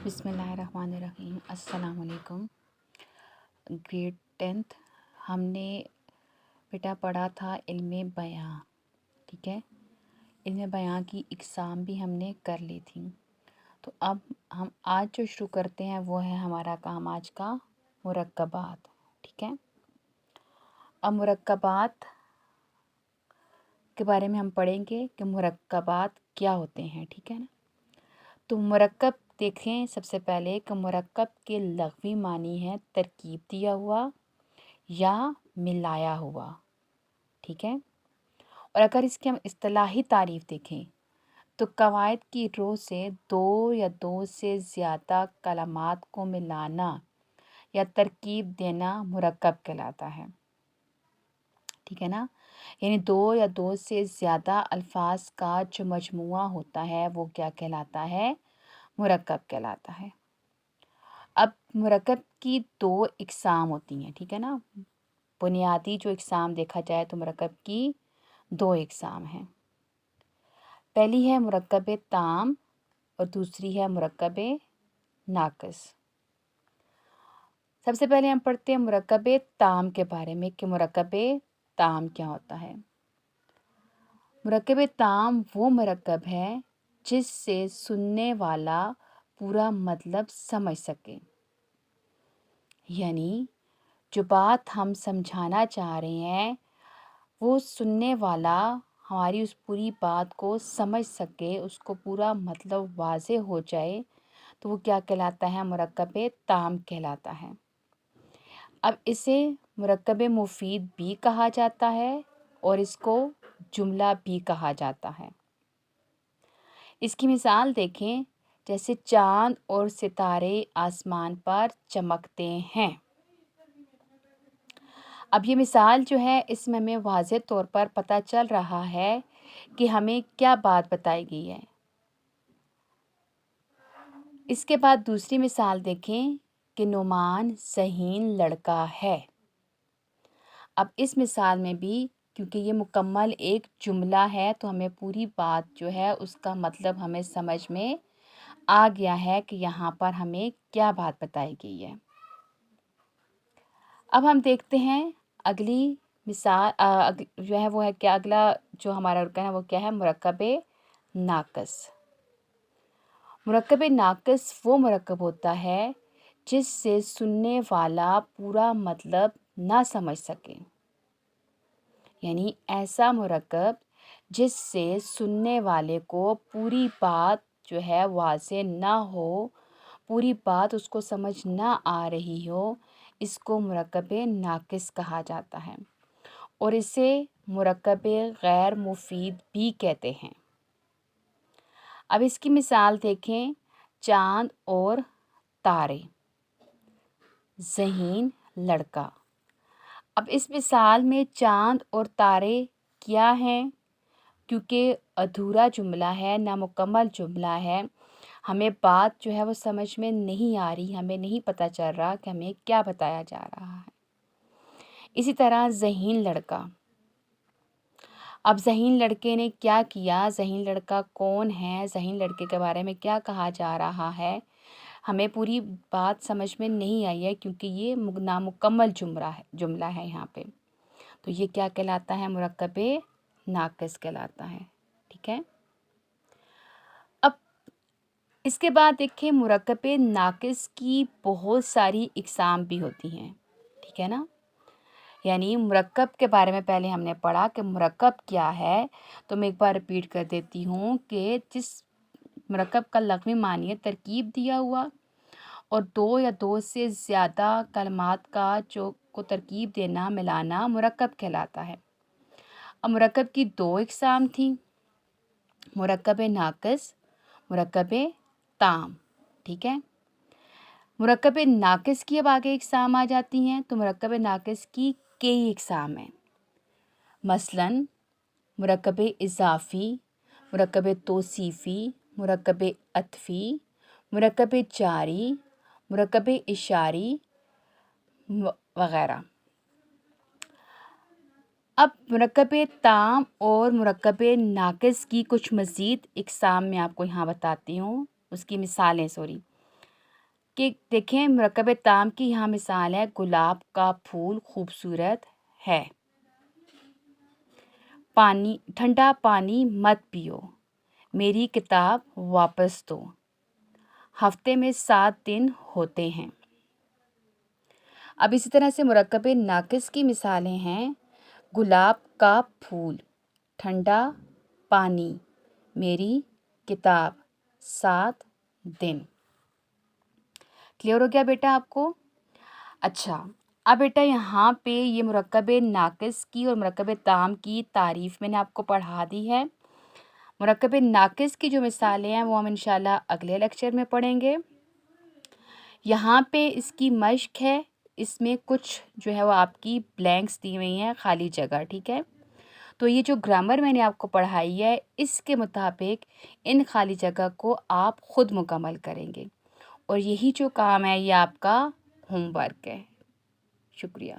بسم اللہ الرحمن الرحیم۔ السلام علیکم۔ گریڈ 10 ہم نے بیٹا پڑھا تھا علم بیاں، ٹھیک ہے۔ علم بیاں کی اقسام بھی ہم نے کر لی تھی۔ تو اب ہم آج جو شروع کرتے ہیں وہ ہے ہمارا کام آج کا مرکبات، ٹھیک ہے۔ اب مرکبات کے بارے میں ہم پڑھیں گے کہ مرکبات کیا ہوتے ہیں، ٹھیک ہے نا۔ تو مرکب دیکھیں سب سے پہلے کہ مرکب کے لغوی معنی ہے ترکیب دیا ہوا یا ملایا ہوا، ٹھیک ہے۔ اور اگر اس کی ہم اصطلاحی تعریف دیکھیں تو قواعد کی رو سے دو یا دو سے زیادہ کلمات کو ملانا یا ترکیب دینا مرکب کہلاتا ہے، ٹھیک ہے نا۔ یعنی دو یا دو سے زیادہ الفاظ کا جو مجموعہ ہوتا ہے وہ کیا کہلاتا ہے؟ مرکب کہلاتا ہے۔ اب مرکب کی دو اقسام ہوتی ہیں، ٹھیک ہے نا۔ بنیادی جو اقسام دیکھا جائے تو مرکب کی دو اقسام ہیں۔ پہلی ہے مرکب تام اور دوسری ہے مرکب ناقص۔ سب سے پہلے ہم پڑھتے ہیں مرکب تام کے بارے میں کہ مرکب تام کیا ہوتا ہے۔ مرکب تام وہ مرکب ہے جس سے سننے والا پورا مطلب سمجھ سکے، یعنی جو بات ہم سمجھانا چاہ رہے ہیں وہ سننے والا ہماری اس پوری بات کو سمجھ سکے، اس کو پورا مطلب واضح ہو جائے تو وہ کیا کہلاتا ہے؟ مرکب تام کہلاتا ہے۔ اب اسے مرکب مفید بھی کہا جاتا ہے اور اس کو جملہ بھی کہا جاتا ہے۔ اس کی مثال دیکھیں، جیسے چاند اور ستارے آسمان پر چمکتے ہیں۔ اب یہ مثال جو ہے اس میں ہمیں واضح طور پر پتہ چل رہا ہے کہ ہمیں کیا بات بتائی گئی ہے۔ اس کے بعد دوسری مثال دیکھیں کہ نعمان ذہین لڑکا ہے۔ اب اس مثال میں بھی کیونکہ یہ مکمل ایک جملہ ہے تو ہمیں پوری بات جو ہے اس کا مطلب ہمیں سمجھ میں آ گیا ہے کہ یہاں پر ہمیں کیا بات بتائی گئی ہے۔ اب ہم دیکھتے ہیں اگلی مثال جو ہے وہ ہے کہ اگلا جو ہمارا رکن ہے وہ کیا ہے؟ مرکب ناقص۔ مرکب ناقص وہ مرکب ہوتا ہے جس سے سننے والا پورا مطلب نہ سمجھ سکے، یعنی ایسا مرکب جس سے سننے والے کو پوری بات جو ہے واضح نہ ہو، پوری بات اس کو سمجھ نہ آ رہی ہو، اس کو مرکب ناقص کہا جاتا ہے اور اسے مرکب غیر مفید بھی کہتے ہیں۔ اب اس کی مثال دیکھیں، چاند اور تارے، ذہین لڑکا۔ اب اس مثال میں چاند اور تارے کیا ہیں؟ کیونکہ ادھورا جملہ ہے، نامکمل جملہ ہے، ہمیں بات جو ہے وہ سمجھ میں نہیں آ رہی، ہمیں نہیں پتہ چل رہا کہ ہمیں کیا بتایا جا رہا ہے۔ اسی طرح ذہین لڑکا۔ اب ذہین لڑکے نے کیا کیا؟ ذہین لڑکا کون ہے؟ ذہین لڑکے کے بارے میں کیا کہا جا رہا ہے؟ ہمیں پوری بات سمجھ میں نہیں آئی ہے کیونکہ یہ نامکمل جملہ ہے یہاں پہ، تو یہ کیا کہلاتا ہے؟ مرکب ناقص کہلاتا ہے، ٹھیک ہے۔ اب اس کے بعد دیکھیں مرکب ناقص کی بہت ساری اقسام بھی ہوتی ہیں، ٹھیک ہے نا۔ یعنی مرکب کے بارے میں پہلے ہم نے پڑھا کہ مرکب کیا ہے، تو میں ایک بار ریپیٹ کر دیتی ہوں کہ جس مرکب کا لغوی معنی ہے ترکیب دیا ہوا اور دو یا دو سے زیادہ کلمات کا جو کو ترکیب دینا ملانا مرکب کہلاتا ہے۔ اب مرکب کی دو اقسام تھیں، مرکب ناقص، مرکب تام، ٹھیک ہے۔ مرکب ناقص کی اب آگے اقسام آ جاتی ہیں، تو مرکب ناقص کی کئی اقسام ہیں، مثلاً مرکب اضافی، مرکب توصیفی، مرکب عطفی، مرکب جاری، مرکب اشاری وغیرہ۔ اب مرکب تام اور مرکب ناقص کی کچھ مزید اقسام میں آپ کو یہاں بتاتی ہوں، اس کی مثالیں کہ دیکھیں مرکب تام کی یہاں مثال ہے گلاب کا پھول خوبصورت ہے. پانی ٹھنڈا پانی مت پیو. میری کتاب واپس دو. ہفتے میں 7 دن ہوتے ہیں. اب اسی طرح سے مرکب ناقص کی مثالیں ہیں گلاب کا پھول، ٹھنڈا پانی، میری کتاب، 7 دن. کلیئر ہو گیا بیٹا آپ کو؟ اچھا اب بیٹا یہاں پہ یہ مرکب ناقص کی اور مرکب تام کی تعریف میں نے آپ کو پڑھا دی ہے. مرکب ناقص کی جو مثالیں ہیں وہ ہم انشاءاللہ اگلے لیکچر میں پڑھیں گے. یہاں پہ اس کی مشق ہے، اس میں کچھ جو ہے وہ آپ کی بلینکس دی ہوئی ہیں، خالی جگہ. ٹھیک ہے، تو یہ جو گرامر میں نے آپ کو پڑھائی ہے اس کے مطابق ان خالی جگہ کو آپ خود مکمل کریں گے، اور یہی جو کام ہے یہ آپ کا ہوم ورک ہے. شکریہ.